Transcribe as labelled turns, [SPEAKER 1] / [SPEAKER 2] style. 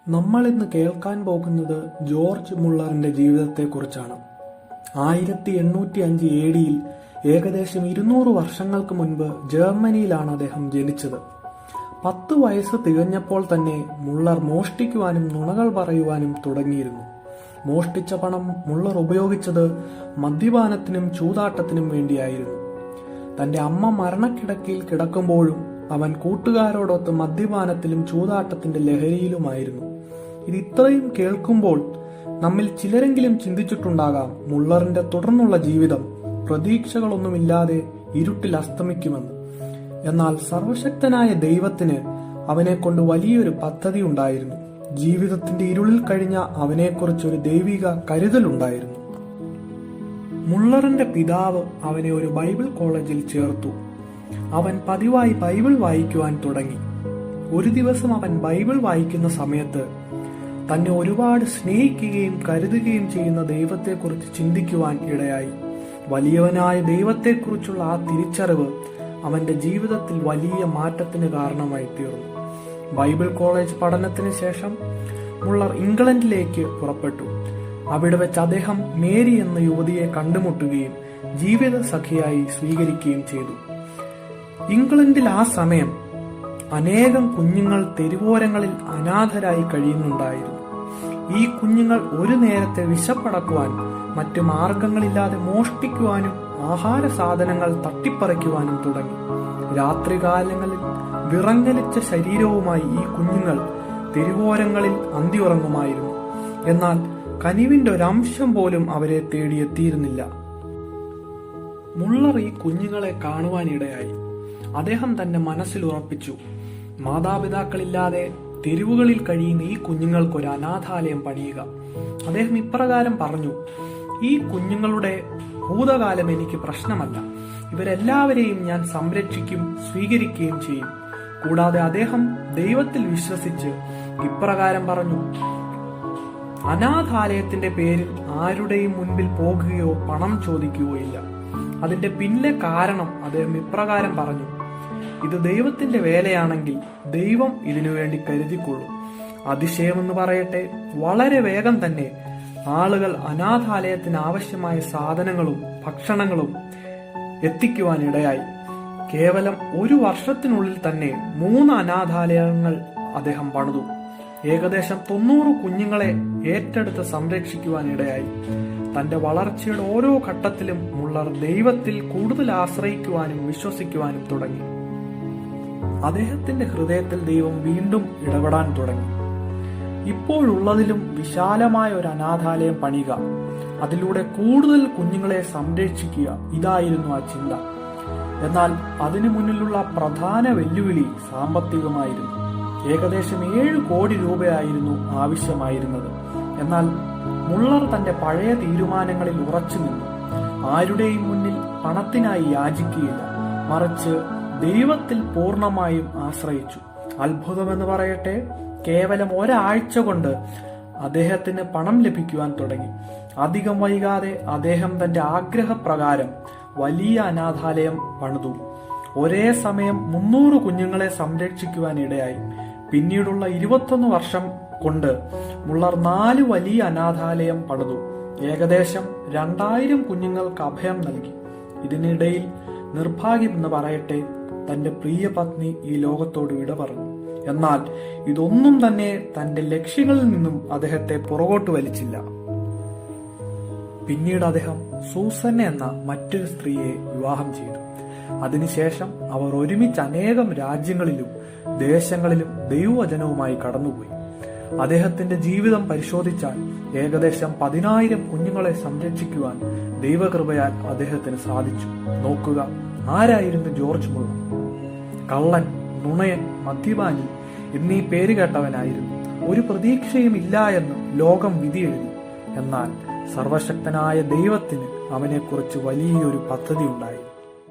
[SPEAKER 1] നമ്മൾ ഇന്ന് കേൾക്കാൻ പോകുന്നത് ജോർജ് മുള്ളറിന്റെ ജീവിതത്തെക്കുറിച്ചാണ്. 1805 AD ഏകദേശം 200 വർഷങ്ങൾക്ക് മുൻപ് ജർമ്മനിയിലാണ് അദ്ദേഹം ജനിച്ചത്. 10 വയസ്സ് തികഞ്ഞപ്പോൾ തന്നെ മുള്ളർ മോഷ്ടിക്കുവാനും നുണകൾ പറയുവാനും തുടങ്ങിയിരുന്നു. മോഷ്ടിച്ച പണം മുള്ളർ ഉപയോഗിച്ചത് മദ്യപാനത്തിനും ചൂതാട്ടത്തിനും വേണ്ടിയായിരുന്നു. തന്റെ അമ്മ മരണക്കിടക്കയിൽ കിടക്കുമ്പോഴും അവൻ കൂട്ടുകാരോടൊത്ത് മദ്യപാനത്തിലും ചൂതാട്ടത്തിന്റെ ലഹരിയിലുമായിരുന്നു. ഇത് ഇത്രയും കേൾക്കുമ്പോൾ നമ്മിൽ ചിലരെങ്കിലും ചിന്തിച്ചിട്ടുണ്ടാകാം, മുള്ളറിന്റെ തുടർന്നുള്ള ജീവിതം പ്രതീക്ഷകളൊന്നുമില്ലാതെ ഇരുട്ടിൽ അസ്തമിക്കുമെന്ന്. എന്നാൽ സർവശക്തനായ ദൈവത്തിന് അവനെ കൊണ്ട് വലിയൊരു പദ്ധതി ഉണ്ടായിരുന്നു. ജീവിതത്തിന്റെ ഇരുളിൽ കഴിഞ്ഞ അവനെക്കുറിച്ചൊരു ദൈവിക കരുതലുണ്ടായിരുന്നു. മുള്ളറിന്റെ പിതാവ് അവനെ ഒരു ബൈബിൾ കോളേജിൽ ചേർത്തു. അവൻ പതിവായി ബൈബിൾ വായിക്കുവാൻ തുടങ്ങി. ഒരു ദിവസം അവൻ ബൈബിൾ വായിക്കുന്ന സമയത്ത് തന്നെ ഒരുപാട് സ്നേഹിക്കുകയും കരുതുകയും ചെയ്യുന്ന ദൈവത്തെക്കുറിച്ച് ചിന്തിക്കുവാൻ ഇടയായി. വലിയവനായ ദൈവത്തെക്കുറിച്ചുള്ള ആ തിരിച്ചറിവ് അവന്റെ ജീവിതത്തിൽ വലിയ മാറ്റത്തിന് കാരണമായി തീർന്നു. ബൈബിൾ കോളേജ് പഠനത്തിന് ശേഷം മുള്ളർ ഇംഗ്ലണ്ടിലേക്ക് പുറപ്പെട്ടു. അവിടെ വെച്ച് അദ്ദേഹം മേരി എന്ന യുവതിയെ കണ്ടുമുട്ടുകയും ജീവിത സഖിയായി സ്വീകരിക്കുകയും ചെയ്തു. ഇംഗ്ലണ്ടിൽ ആ സമയം അനേകം കുഞ്ഞുങ്ങൾ തെരുവോരങ്ങളിൽ അനാഥരായി കഴിയുന്നുണ്ടായിരുന്നു. ഈ കുഞ്ഞുങ്ങൾ ഒരു നേരത്തെ വിശപ്പടക്കുവാൻ മറ്റു മാർഗങ്ങളില്ലാതെ മോഷ്ടിക്കുവാനും ആഹാര സാധനങ്ങൾ തട്ടിപ്പറിക്കുവാനും തുടങ്ങി. രാത്രികാലങ്ങളിൽ വിറങ്ങലിച്ച ശരീരവുമായി ഈ കുഞ്ഞുങ്ങൾ തെരുവോരങ്ങളിൽ അന്തിയുറങ്ങുമായിരുന്നു. എന്നാൽ കനിവിന്റെ ഒരംശം പോലും അവരെ തേടിയെത്തിയിരുന്നില്ല. മുള്ളർ ഈ കുഞ്ഞുങ്ങളെ കാണുവാനിടയായി. അദ്ദേഹം തന്റെ മനസ്സിൽ ഉറപ്പിച്ചു, മാതാപിതാക്കളില്ലാതെ തെരുവുകളിൽ കഴിയുന്ന ഈ കുഞ്ഞുങ്ങൾക്ക് ഒരു അനാഥാലയം പണിയുക. അദ്ദേഹം ഇപ്രകാരം പറഞ്ഞു: ഈ കുഞ്ഞുങ്ങളുടെ ഭൂതകാലം എനിക്ക് പ്രശ്നമല്ല, ഇവരെല്ലാവരെയും ഞാൻ സംരക്ഷിക്കും, സ്വീകരിക്കുകയും ചെയ്യും. കൂടാതെ അദ്ദേഹം ദൈവത്തിൽ വിശ്വസിച്ച് ഇപ്രകാരം പറഞ്ഞു: അനാഥാലയത്തിന്റെ പേരിൽ ആരുടെയും മുൻപിൽ പോകുകയോ പണം ചോദിക്കുകയോ ഇല്ല. അതിന്റെ പിന്നിലെ കാരണം അദ്ദേഹം ഇപ്രകാരം പറഞ്ഞു: ഇത് ദൈവത്തിന്റെ വേലയാണെങ്കിൽ ദൈവം ഇതിനുവേണ്ടി കരുതിക്കൊള്ളും. അതിശയമെന്ന് പറയട്ടെ, വളരെ വേഗം തന്നെ ആളുകൾ അനാഥാലയത്തിന് ആവശ്യമായ സാധനങ്ങളും ഭക്ഷണങ്ങളും എത്തിക്കുവാനിടയായി. കേവലം 1 വർഷത്തിനുള്ളിൽ തന്നെ 3 അനാഥാലയങ്ങൾ അദ്ദേഹം പണിതു. ഏകദേശം 90 കുഞ്ഞുങ്ങളെ ഏറ്റെടുത്ത് സംരക്ഷിക്കുവാനിടയായി. തന്റെ വളർച്ചയുടെ ഓരോ ഘട്ടത്തിലും മുള്ളർ ദൈവത്തിൽ കൂടുതൽ ആശ്രയിക്കുവാനും വിശ്വസിക്കുവാനും തുടങ്ങി. അദ്ദേഹത്തിന്റെ ഹൃദയത്തിൽ ദൈവം വീണ്ടും ഇടപെടാൻ തുടങ്ങി. ഇപ്പോഴുള്ളതിലും വിശാലമായ ഒരു അനാഥാലയം പണിയുക, അതിലൂടെ കൂടുതൽ കുഞ്ഞുങ്ങളെ സംരക്ഷിക്കുക, ഇതായിരുന്നു ആ ചിന്ത. എന്നാൽ അതിനു മുന്നിലുള്ള പ്രധാന വെല്ലുവിളി സാമ്പത്തികമായിരുന്നു. ഏകദേശം 7 കോടി രൂപയായിരുന്നു ആവശ്യമായിരുന്നത്. എന്നാൽ മുള്ളർ തന്റെ പഴയ തീരുമാനങ്ങളിൽ ഉറച്ചു നിന്നു. ആരുടെയും മുന്നിൽ പണത്തിനായി യാചിക്കുകയില്ല, മറിച്ച് ദൈവത്തിൽ പൂർണ്ണമായും ആശ്രയിച്ചു. അത്ഭുതമെന്ന് പറയട്ടെ, കേവലം ഒരാഴ്ച കൊണ്ട് അദ്ദേഹത്തിന് പണം ലഭിക്കുവാൻ തുടങ്ങി. അധികം വൈകാതെ അദ്ദേഹം തന്റെ ആഗ്രഹപ്രകാരം വലിയ അനാഥാലയം പണിതു. ഒരേ സമയം 300 കുഞ്ഞുങ്ങളെ സംരക്ഷിക്കുവാൻ ഇടയായി. പിന്നീടുള്ള 21 വർഷം കൊണ്ട് മുള്ളർ 4 വലിയ അനാഥാലയം പണിതു. ഏകദേശം 2000 കുഞ്ഞുങ്ങൾക്ക് അഭയം നൽകി. ഇതിനിടയിൽ നിർഭാഗ്യമെന്ന് പറയട്ടെ, തന്റെ പ്രിയ പത്നി ഈ ലോകത്തോട് വിട പറഞ്ഞു. എന്നാൽ ഇതൊന്നും തന്നെ തന്റെ ലക്ഷ്യങ്ങളിൽ നിന്നും അദ്ദേഹത്തെ പുറകോട്ട് വലിച്ചില്ല. പിന്നീട് അദ്ദേഹം സൂസന്ന എന്ന മറ്റൊരു സ്ത്രീയെ വിവാഹം ചെയ്തു. അതിനുശേഷം അവർ ഒരുമിച്ച് അനേകം രാജ്യങ്ങളിലും ദേശങ്ങളിലും ദൈവവചനവുമായി കടന്നുപോയി. അദ്ദേഹത്തിന്റെ ജീവിതം പരിശോധിച്ചാൽ ഏകദേശം 10,000 കുഞ്ഞുങ്ങളെ സംരക്ഷിക്കുവാൻ ദൈവകൃപയാൽ അദ്ദേഹത്തിന് സാധിച്ചു. നോക്കുക, ആരായിരുന്നു ജോർജ് മുള്ളർ? കള്ളൻ, നുണയൻ, മദ്യപാനി എന്നീ പേര് കേട്ടവനായിരുന്നു. ഒരു പ്രതീക്ഷയും ഇല്ല എന്ന് ലോകം വിധിയെഴുതി. എന്നാൽ സർവശക്തനായ ദൈവത്തിന് അവനെക്കുറിച്ച് വലിയൊരു പദ്ധതി ഉണ്ടായി.